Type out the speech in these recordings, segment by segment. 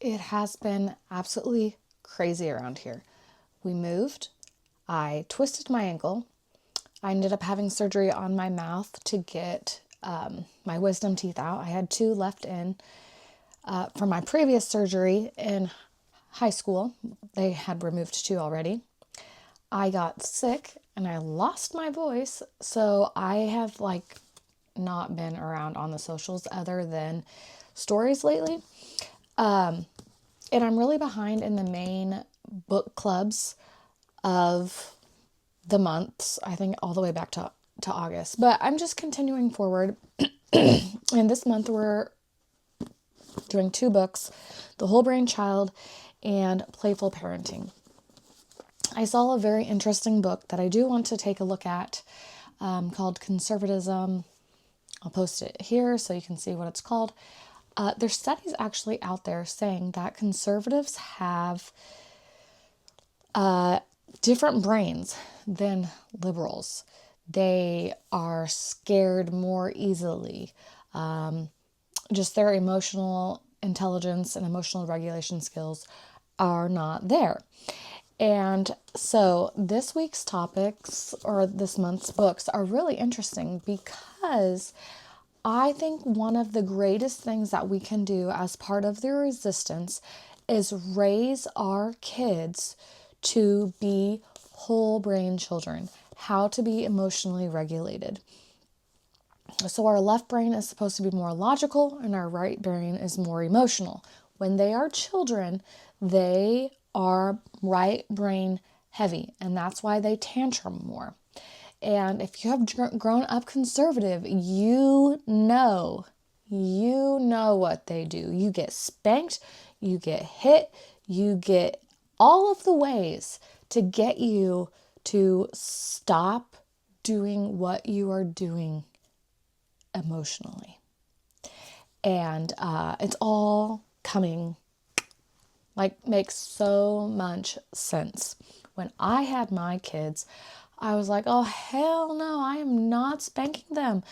It has been absolutely crazy around here. We moved. I twisted my ankle. I ended up having surgery on my mouth to get my wisdom teeth out. I had two left in from my previous surgery in high school. They had removed two already. I got sick and I lost my voice. So I have not been around on the socials other than stories lately. And I'm really behind in the main book clubs of the months, I think all the way back to August. But I'm just continuing forward. And this month we're doing two books, The Whole Brain Child and Playful Parenting. I saw a very interesting book that I do want to take a look at called Conservatism. I'll post it here so you can see what it's called. There's studies actually out there saying that conservatives have different brains than liberals. They are scared more easily. Just their emotional intelligence and emotional regulation skills are not there. And so this week's topics or this month's books are really interesting because I think one of the greatest things that we can do as part of the resistance is raise our kids to be whole brain children, how to be emotionally regulated. So our left brain is supposed to be more logical and our right brain is more emotional. When they are children, they are right brain heavy, and that's why they tantrum more. And if you have grown up conservative, you know what they do. You get spanked, you get hit, you get all of the ways to get you to stop doing what you are doing emotionally. And it's all coming, makes so much sense. When I had my kids, I was like, oh, hell no, I am not spanking them.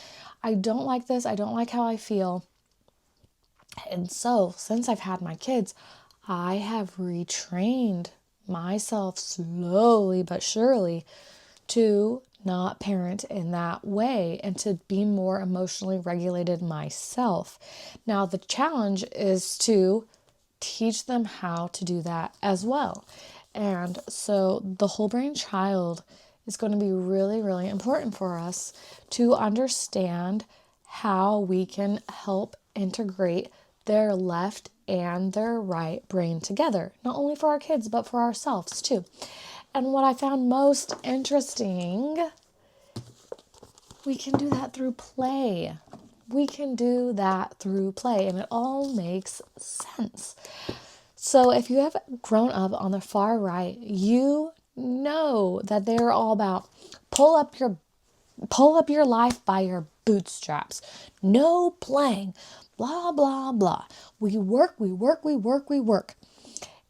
I don't like this. I don't like how I feel. And so, since I've had my kids, I have retrained myself slowly but surely to not parent in that way and to be more emotionally regulated myself. Now, the challenge is to teach them how to do that as well. And so the whole brain child is going to be really, really important for us to understand how we can help integrate their left and their right brain together, not only for our kids, but for ourselves too. And what I found most interesting, we can do that through play. We can do that through play, and it all makes sense. So if you have grown up on the far right, you know that they're all about pull up your life by your bootstraps. No playing. Blah, blah, blah. We work.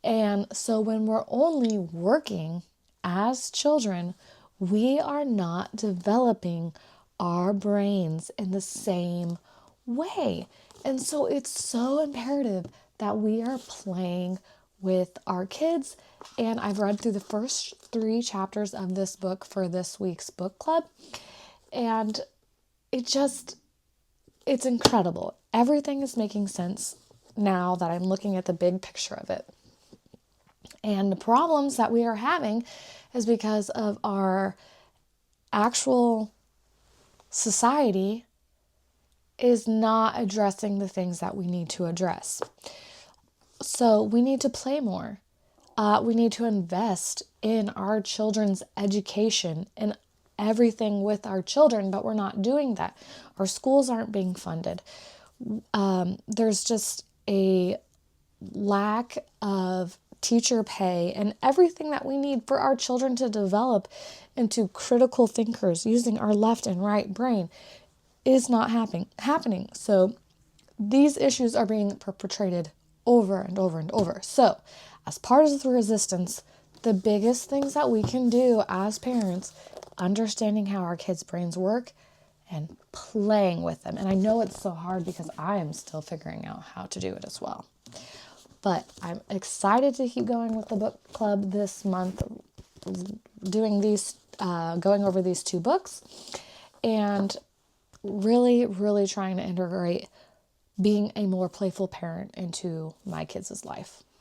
And so when we're only working as children, we are not developing our brains in the same way. And so it's so imperative that we are playing with our kids. And I've read through the first 3 chapters of this book for this week's book club. And it's incredible. Everything is making sense now that I'm looking at the big picture of it. And the problems that we are having is because of our actual society is not addressing the things that we need to address. So we need to play more. We need to invest in our children's education and everything with our children, but we're not doing that. Our schools aren't being funded. There's just a lack of teacher pay and everything that we need for our children to develop into critical thinkers using our left and right brain is not happening. So these issues are being perpetrated over and over and over. So as part of the resistance, the biggest things that we can do as parents, understanding how our kids' brains work and playing with them. And I know it's so hard because I am still figuring out how to do it as well. But I'm excited to keep going with the book club this month, doing these, going over these 2 books, and really, really trying to integrate being a more playful parent into my kids' life.